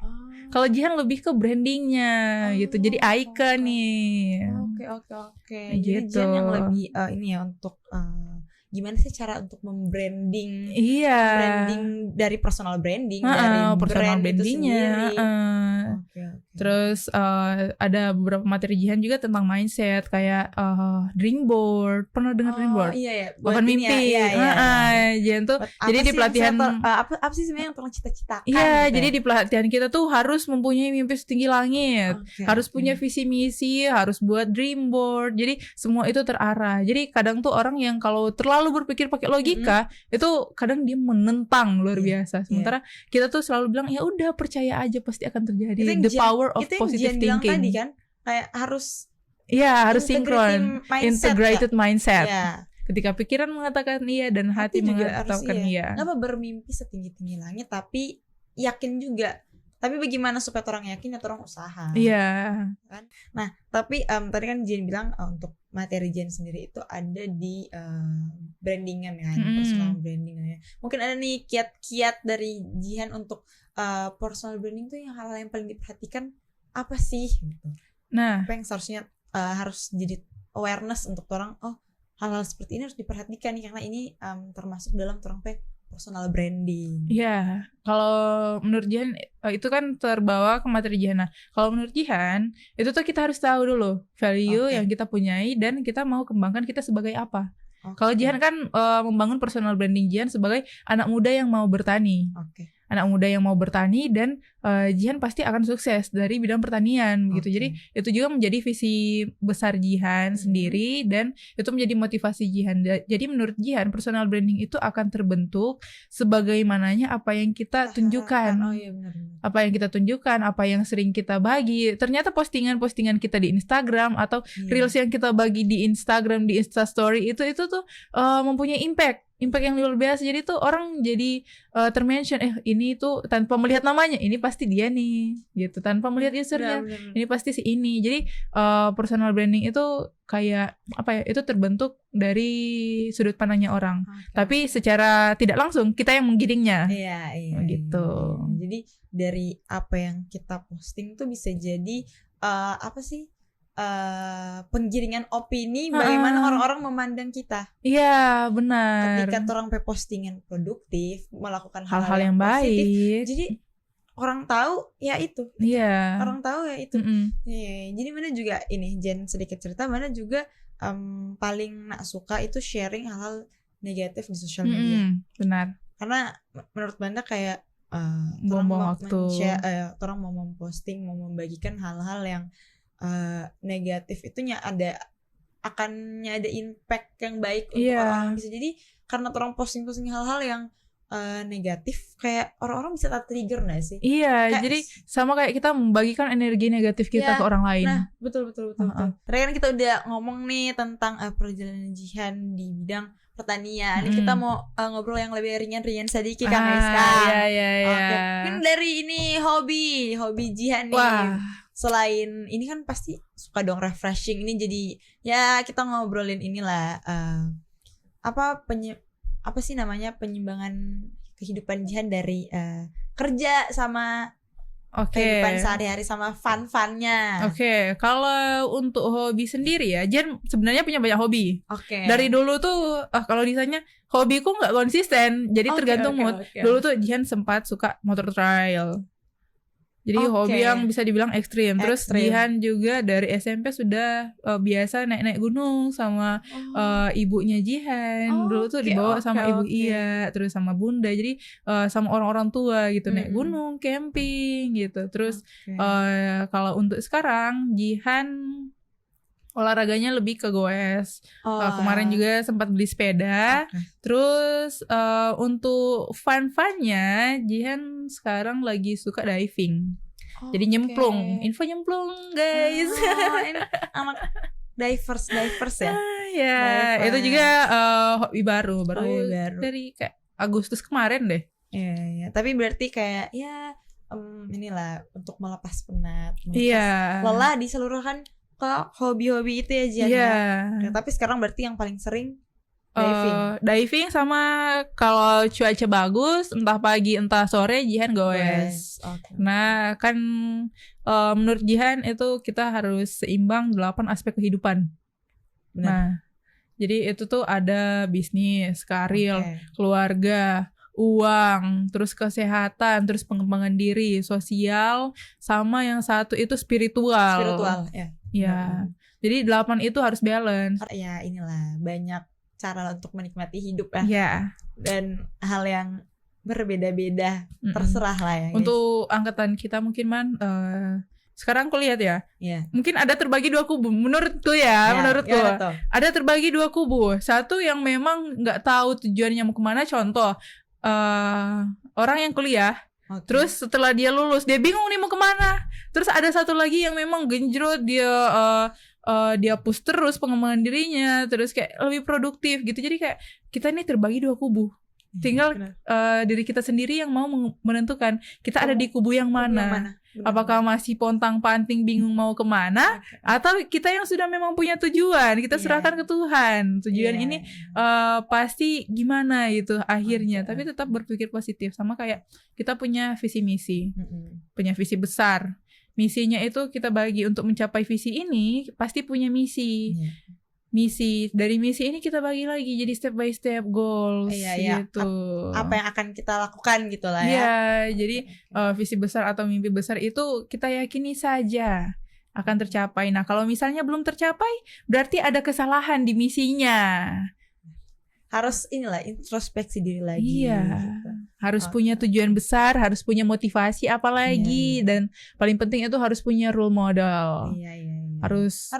Kalau Jihan lebih ke brandingnya gitu. Jadi icon nih. Oke. Jadi Jihan yang lebih ini ya untuk gimana sih cara untuk membranding? Iya. Branding dari personal branding dari personal brand brandingnya. itu sendiri. Terus ada beberapa materi Jihan juga tentang mindset kayak dream board. Pernah dengar dream board? Iya. Bukan mimpi. Jihan tuh jadi di pelatihan apa sih sebenarnya yang tolong cita-citakan? Iya, jadi di pelatihan kita tuh harus mempunyai mimpi setinggi langit. Harus punya visi misi, harus buat dream board. Jadi semua itu terarah. Jadi kadang tuh orang yang kalau terlalu berpikir pakai logika, itu kadang dia menentang luar biasa. Sementara kita tuh selalu bilang ya udah percaya aja pasti akan terjadi. The power of positive thinking. Tadi kan kayak harus sinkron, integrated mindset. Ketika pikiran mengatakan iya dan hati mengatakan iya. Kenapa bermimpi setinggi-tinggi langit tapi yakin juga. Tapi bagaimana supaya orang yakin atau orang usaha? Iya. Kan? Nah, tapi tadi kan Jen bilang untuk materi Jen sendiri itu ada di brandingan kan, personal branding ya. Mungkin ada nih kiat-kiat dari Jihan untuk personal branding tuh yang hal-hal yang paling diperhatikan apa sih? Gitu. Nah, apa yang seharusnya harus jadi awareness untuk orang, hal-hal seperti ini harus diperhatikan nih karena ini termasuk dalam orang personal branding. Iya, kalau menurut Jihan itu kan terbawa ke materi Jihan. Nah, kalau menurut Jihan itu tuh kita harus tahu dulu value yang kita punyai dan kita mau kembangkan kita sebagai apa. Kalau Jihan kan membangun personal branding Jihan sebagai anak muda yang mau bertani. Anak muda yang mau bertani dan Jihan pasti akan sukses dari bidang pertanian gitu. Jadi itu juga menjadi visi besar Jihan sendiri dan itu menjadi motivasi Jihan. Jadi menurut Jihan personal branding itu akan terbentuk sebagaimananya apa yang kita tunjukkan. Apa yang kita tunjukkan, apa yang sering kita bagi. Ternyata postingan-postingan kita di Instagram atau reels yang kita bagi di Instagram, di Instastory itu tuh mempunyai impact impact yang luar biasa. Jadi tuh orang jadi termention, ini tuh tanpa melihat namanya, ini pasti dia nih gitu, tanpa melihat usernya, ini pasti si ini. Jadi personal branding itu kayak apa ya, itu terbentuk dari sudut pandangnya orang, tapi secara tidak langsung kita yang menggiringnya. Iya gitu. Jadi dari apa yang kita posting tuh bisa jadi apa sih, penggiringan opini bagaimana orang-orang memandang kita. Iya, benar. Ketika orang postingan produktif, melakukan hal-hal yang positif, baik, jadi orang tahu ya itu. Iya. Orang tahu ya itu. Jadi mana juga ini, Jen sedikit cerita, mana juga paling nak suka itu sharing hal-hal negatif di sosial media. Benar. Karena menurut Banda kayak buang-buang waktu. Orang mau memposting, mau membagikan hal-hal yang negatif itunya akannya ada impact yang baik untuk orang. Bisa jadi karena orang posting hal-hal yang negatif, kayak orang-orang bisa trigger nggak sih? Iya, kayak, jadi sama kayak kita membagikan energi negatif kita ke orang lain. Nah, betul. Tadi kan kita udah ngomong nih tentang perjalanan Jihan di bidang pertanian. Ini kita mau ngobrol yang lebih ringan sedikit kan, Aiska. Iya. Oke. Mungkin dari ini hobi Jihan nih. Wah. Selain ini kan pasti suka dong refreshing. Ini jadi ya kita ngobrolin inilah apa sih namanya, penyimbangan kehidupan Jihan dari kerja sama kehidupan sehari-hari sama fun-funnya. Kalau untuk hobi sendiri ya, Jihan sebenarnya punya banyak hobi. Dari dulu tuh kalau ditanya hobiku nggak konsisten, jadi tergantung mood. Dulu tuh Jihan sempat suka motor trail. Jadi hobi yang bisa dibilang ekstrim. Terus Jihan juga dari SMP sudah biasa naik-naik gunung sama ibunya Jihan. Dulu tuh dibawa sama ibu Iya, terus sama bunda. Jadi sama orang-orang tua gitu, naik gunung, camping gitu. Terus kalau untuk sekarang Jihan olahraganya lebih ke goes. Kemarin juga sempat beli sepeda. Terus untuk fun-funnya Jihan sekarang lagi suka diving. Jadi nyemplung. Info nyemplung, guys. Ini anak divers ya. Ya, itu juga hobi baru dari kayak Agustus kemarin deh. Iya. Tapi berarti kayak inilah untuk melepas penat. Lelah diseluruhkan ke hobi-hobi itu ya Jihan. Ya. Tapi sekarang berarti yang paling sering diving sama kalau cuaca bagus, entah pagi entah sore, Jihan goes. Nah kan menurut Jihan itu kita harus seimbang 8 aspek kehidupan. Benar. Nah jadi itu tuh ada bisnis, karir, keluarga, uang, terus kesehatan, terus pengembangan diri, sosial, sama yang satu itu spiritual ya. Jadi 8 itu harus balance. Ya inilah banyak cara untuk menikmati hidup ya. Iya. Dan hal yang berbeda-beda, terserah lah ya. Untuk angkatan kita mungkin sekarang aku lihat ya. Mungkin ada terbagi 2 kubu menurutku ya. Ada terbagi 2 kubu. Satu yang memang nggak tahu tujuannya mau kemana. Contoh orang yang kuliah. Terus setelah dia lulus dia bingung nih mau kemana. Terus ada satu lagi yang memang genjrot, dia push terus pengembangan dirinya, terus kayak lebih produktif gitu. Jadi kayak kita ini terbagi 2 kubu. Tinggal diri kita sendiri yang mau menentukan kita ada di kubu yang mana. Apakah masih pontang-panting bingung mau kemana, atau kita yang sudah memang punya tujuan, kita serahkan ke Tuhan. Tujuan ini pasti gimana gitu akhirnya. Tapi tetap berpikir positif. Sama kayak kita punya visi misi, punya visi besar. Misinya itu kita bagi untuk mencapai visi ini, pasti punya misi. Dari misi ini kita bagi lagi jadi step by step goals gitu. Apa yang akan kita lakukan gitu lah ya. Iya, jadi visi besar atau mimpi besar itu kita yakini saja akan tercapai. Nah, kalau misalnya belum tercapai, berarti ada kesalahan di misinya. Harus introspeksi diri lagi. Iya. Gitu. Harus punya tujuan besar, harus punya motivasi apalagi, dan paling penting itu harus punya role model. Iya. Harus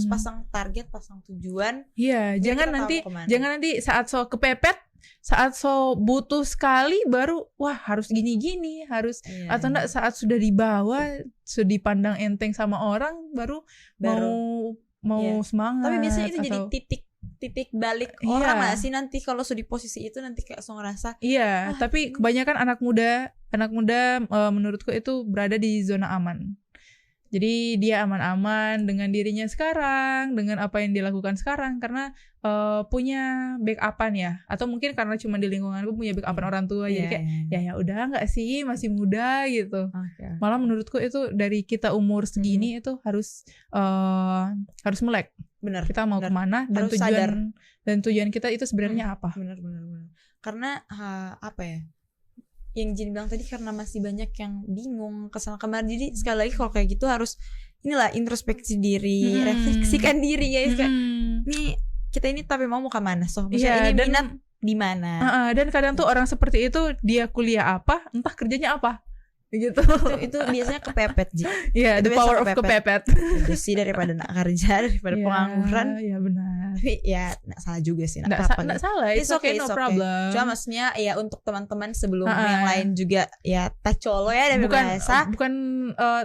pasang target, pasang tujuan. Iya, jangan nanti saat so kepepet, saat so butuh sekali baru harus gini-gini, harus atau enggak saat sudah dibawa, sudah dipandang enteng sama orang baru mau semangat. Tapi biasanya itu jadi titik titik balik Iya. orang nggak sih nanti kalau sudah di posisi itu nanti kayak langsung ngerasa Iya, tapi kebanyakan anak muda menurutku itu berada di zona aman. Jadi dia aman-aman dengan dirinya sekarang, dengan apa yang dilakukan sekarang karena punya backupan ya, atau mungkin karena cuma di lingkunganku punya backupan orang tua, jadi kayak ya udah nggak sih, masih muda gitu. Malah menurutku itu dari kita umur segini itu harus melek. benar. Kita mau benar. kemana dan Harus sadar. tujuan kita itu sebenarnya apa? Benar. Karena apa ya? Yang Jin bilang tadi karena masih banyak yang bingung kesana kemari. Jadi sekali lagi kalau kayak gitu harus inilah introspeksi diri, refleksikan diri guys. Kayak nih kita ini tapi mau kemana? So maksudnya ini minat di mana? Dan kadang tuh orang seperti itu dia kuliah apa, entah kerjanya apa. Gitu. Itu biasanya kepepet Ji. Iya, the power of kepepet. Itu sih daripada nak kerja, daripada pengangguran. Iya benar. Tapi ya nggak salah juga sih, nggak salah, it's okay, no problem. Cuma maksudnya ya untuk teman-teman sebelum yang lain juga ya tacolo ya dan bukan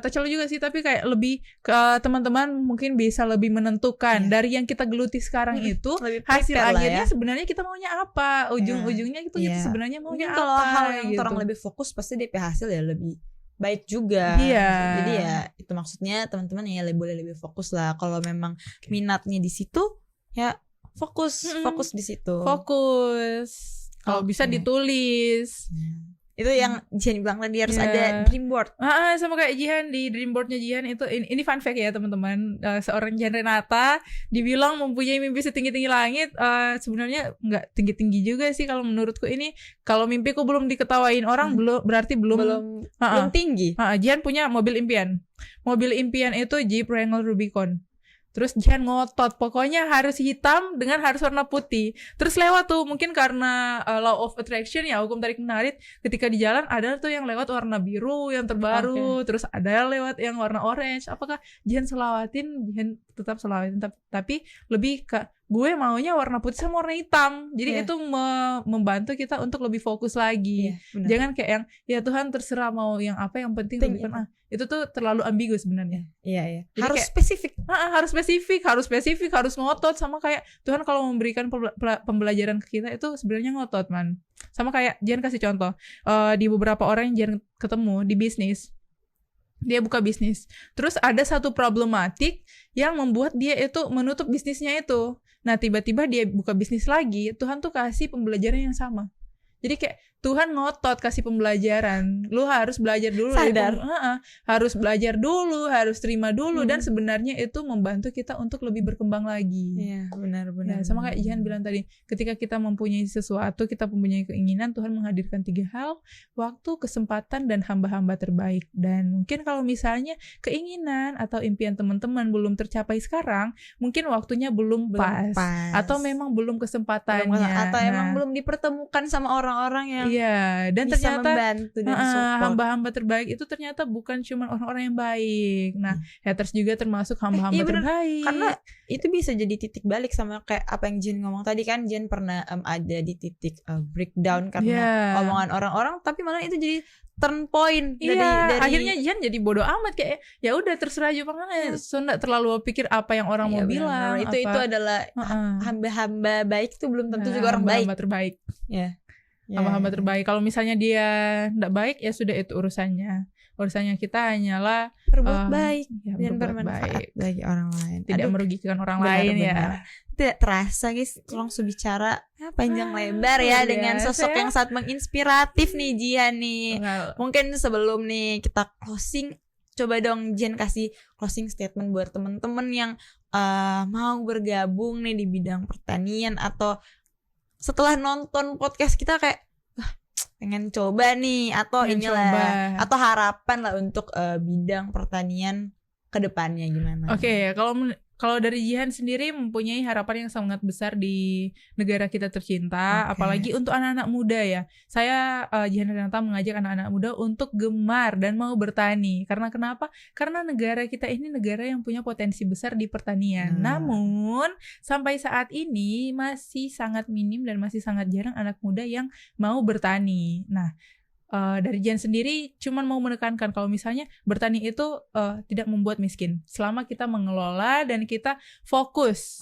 tacolo juga sih, tapi kayak lebih ke teman-teman mungkin bisa lebih menentukan dari yang kita geluti sekarang itu hasil akhirnya sebenarnya kita maunya apa, ujung-ujungnya itu kita sebenarnya maunya mungkin apa. Kalau hal yang gitu. orang lebih fokus pasti DP hasil ya lebih baik juga. Jadi ya itu maksudnya teman-teman ya boleh lebih fokus lah. Kalau memang minatnya di situ ya fokus di situ. Kalau bisa ditulis. Itu yang Jihan bilang tadi harus ada dream board. Sama kayak Jihan, di dream boardnya Jihan itu ini fun fact ya teman-teman. Seorang Jihan Renata dibilang mempunyai mimpi setinggi-tinggi langit. Sebenarnya nggak tinggi-tinggi juga sih kalau menurutku ini. Kalau mimpiku belum diketawain orang berarti belum tinggi. Jihan punya mobil impian. Mobil impian itu Jeep Wrangler Rubicon. Terus Jihan ngotot, pokoknya harus hitam dengan harus warna putih. Terus lewat tuh, mungkin karena law of attraction ya, hukum tarik menarik. Ketika di jalan ada tuh yang lewat warna biru yang terbaru, terus ada yang lewat yang warna orange. Apakah Jihan selawatin? Jihan tetap selawatin, tapi lebih ke gue maunya warna putih sama warna hitam. Jadi itu membantu kita untuk lebih fokus lagi. Jangan kayak yang ya Tuhan terserah mau yang apa, yang penting lebih itu tuh terlalu ambigu sebenarnya. Iya. Jadi harus spesifik, harus ngotot. Sama kayak Tuhan kalau memberikan pembelajaran ke kita itu sebenarnya ngotot man. Sama kayak Jihan kasih contoh di beberapa orang yang Jihan ketemu di bisnis. Dia buka bisnis. Terus ada satu problematik yang membuat dia itu menutup bisnisnya itu. Nah tiba-tiba dia buka bisnis lagi, Tuhan tuh kasih pembelajaran yang sama. Jadi kayak Tuhan ngotot kasih pembelajaran. Lu harus belajar dulu. Sadar. Harus belajar dulu, harus terima dulu. Dan sebenarnya itu membantu kita untuk lebih berkembang lagi. Iya, benar. Ya, sama kayak Jihan bilang tadi, ketika kita mempunyai sesuatu, kita mempunyai keinginan, Tuhan menghadirkan 3 hal, waktu, kesempatan, dan hamba-hamba terbaik. Dan mungkin kalau misalnya keinginan atau impian teman-teman belum tercapai sekarang, mungkin waktunya belum pas. Atau memang belum kesempatannya. Atau emang belum dipertemukan sama orang-orang yang dan bisa ternyata membantu dan support. Hamba-hamba terbaik itu ternyata bukan cuma orang-orang yang baik. Nah, haters juga termasuk hamba-hamba terbaik. Karena itu bisa jadi titik balik sama kayak apa yang Jen ngomong tadi kan. Jen pernah ada di titik breakdown karena omongan orang-orang, tapi malah itu jadi turn point dari akhirnya Jen jadi bodoh amat kayak ya udah terserah aja makanya nggak terlalu pikir apa yang orang mau bilang. Itu adalah hamba-hamba baik itu belum tentu juga orang hamba terbaik. Hamba-hamba terbaik. Kalau misalnya dia tidak baik ya sudah itu urusannya kita hanyalah berbuat baik dan bermanfaat bermanfaat bagi orang lain, tidak merugikan orang lain. Tidak terasa guys langsung bicara panjang lebar ya dengan sosok yang sangat menginspiratif nih Jihan nih. Mungkin sebelum nih kita closing, coba dong Jihan kasih closing statement buat teman-teman yang mau bergabung nih di bidang pertanian, atau setelah nonton podcast kita kayak pengen coba nih, atau atau harapan lah untuk bidang pertanian ke depannya gimana? Oke, kalau dari Jihan sendiri mempunyai harapan yang sangat besar di negara kita tercinta, apalagi untuk anak-anak muda ya. Saya Jihan Renata mengajak anak-anak muda untuk gemar dan mau bertani. Karena kenapa? Karena negara kita ini negara yang punya potensi besar di pertanian. Namun sampai saat ini masih sangat minim dan masih sangat jarang anak muda yang mau bertani. Nah, dari Jihan sendiri cuman mau menekankan kalau misalnya bertani itu tidak membuat miskin selama kita mengelola dan kita fokus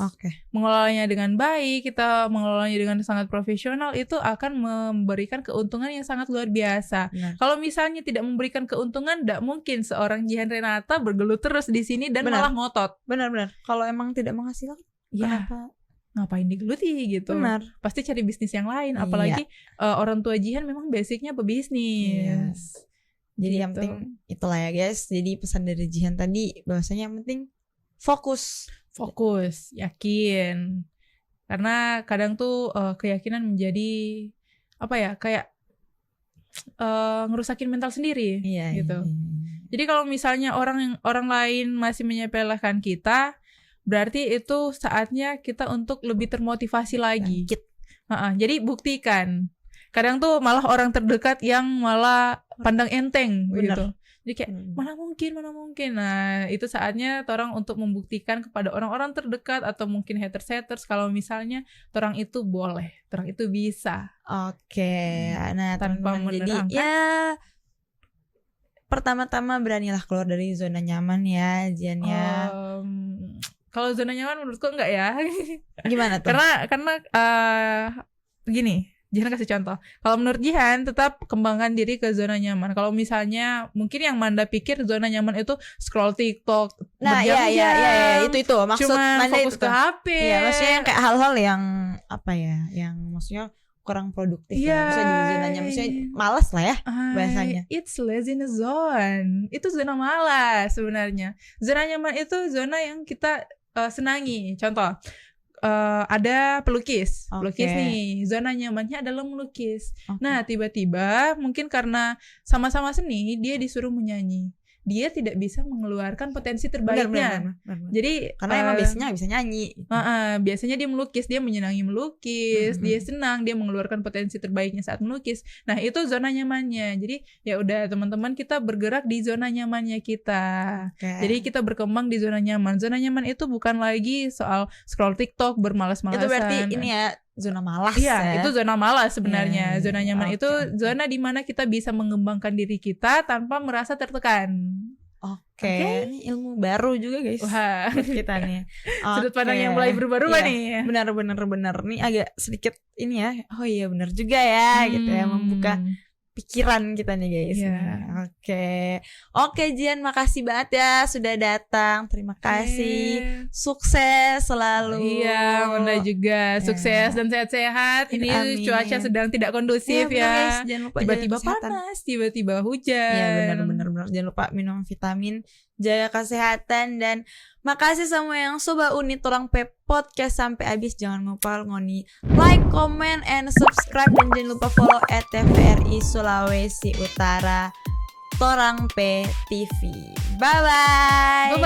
mengelolanya dengan baik, kita mengelolanya dengan sangat profesional, itu akan memberikan keuntungan yang sangat luar biasa. Kalau misalnya tidak memberikan keuntungan, tidak mungkin seorang Jihan Renata bergelut terus di sini dan malah ngotot. Benar. Kalau emang tidak menghasilkan, kenapa? Ngapain digeluti gitu. Benar. Pasti cari bisnis yang lain. Apalagi orang tua Jihan memang basicnya pebisnis. Jadi yang penting itulah ya guys. Jadi pesan dari Jihan tadi bahwasanya yang penting fokus, yakin. Karena kadang tuh keyakinan menjadi kayak ngerusakin mental sendiri gitu. Jadi kalau misalnya orang lain masih menyepelekan kita, berarti itu saatnya kita untuk lebih termotivasi lagi. Jadi buktikan. Kadang tuh malah orang terdekat yang malah pandang enteng gitu. Jadi kayak mana mungkin. Nah, itu saatnya orang untuk membuktikan kepada orang-orang terdekat atau mungkin haters kalau misalnya orang itu boleh, orang itu bisa. Nah, tanpa menerangkan. Jadi pertama-tama beranilah keluar dari zona nyaman ya, Jihan ya. Kalau zona nyaman menurutku enggak ya. Gimana tuh? Karena begini, Jihan kasih contoh. Kalau menurut Jihan tetap kembangkan diri ke zona nyaman. Kalau misalnya mungkin yang Manda pikir zona nyaman itu scroll TikTok. Nah, iya, itu maksud cuma Manda fokus itu ke HP. Iya, maksudnya yang kayak hal-hal yang yang maksudnya kurang produktif ya. Maksudnya di zona nyaman, maksudnya malas lah ya bahasanya. It's laziness zone. Itu zona malas sebenarnya. Zona nyaman itu zona yang kita senangi. Contoh, ada pelukis nih, zona nyamannya adalah melukis. Nah, tiba-tiba mungkin karena sama-sama seni, dia disuruh menyanyi. Dia tidak bisa mengeluarkan potensi terbaiknya. Benar. Jadi karena emang biasanya bisa nyanyi. Biasanya dia melukis, dia menyenangi melukis, dia senang, dia mengeluarkan potensi terbaiknya saat melukis. Nah, itu zona nyamannya. Jadi ya udah teman-teman, kita bergerak di zona nyamannya kita. Jadi kita berkembang di zona nyaman. Zona nyaman itu bukan lagi soal scroll TikTok, bermalas-malasan. Itu berarti ini ya zona malas. Iya, itu zona malas sebenarnya. Zona nyaman itu zona di mana kita bisa mengembangkan diri kita tanpa merasa tertekan. Ini ilmu baru juga guys. Wah, kita nih. Sudut pandang yang mulai berubah-ubah nih. Benar. Nih agak sedikit ini ya. Oh iya benar juga ya, gitu ya, membuka pikiran kita nih guys. Oke, Jihan, makasih banget ya sudah datang. Terima kasih. Sukses selalu. Iya, Manda juga sukses dan sehat-sehat. Ini Amin. Cuaca sedang tidak kondusif ya. Guys, jangan lupa tiba-tiba panas, tiba-tiba hujan. Iya, benar. Jangan lupa minum vitamin, jaga kesehatan, dan makasih semua yang sobat unit Torang P Podcast sampai habis. Jangan lupa ngoni like, comment, and subscribe, dan jangan lupa follow @TVRI Sulawesi Utara Torang P TV. Bye.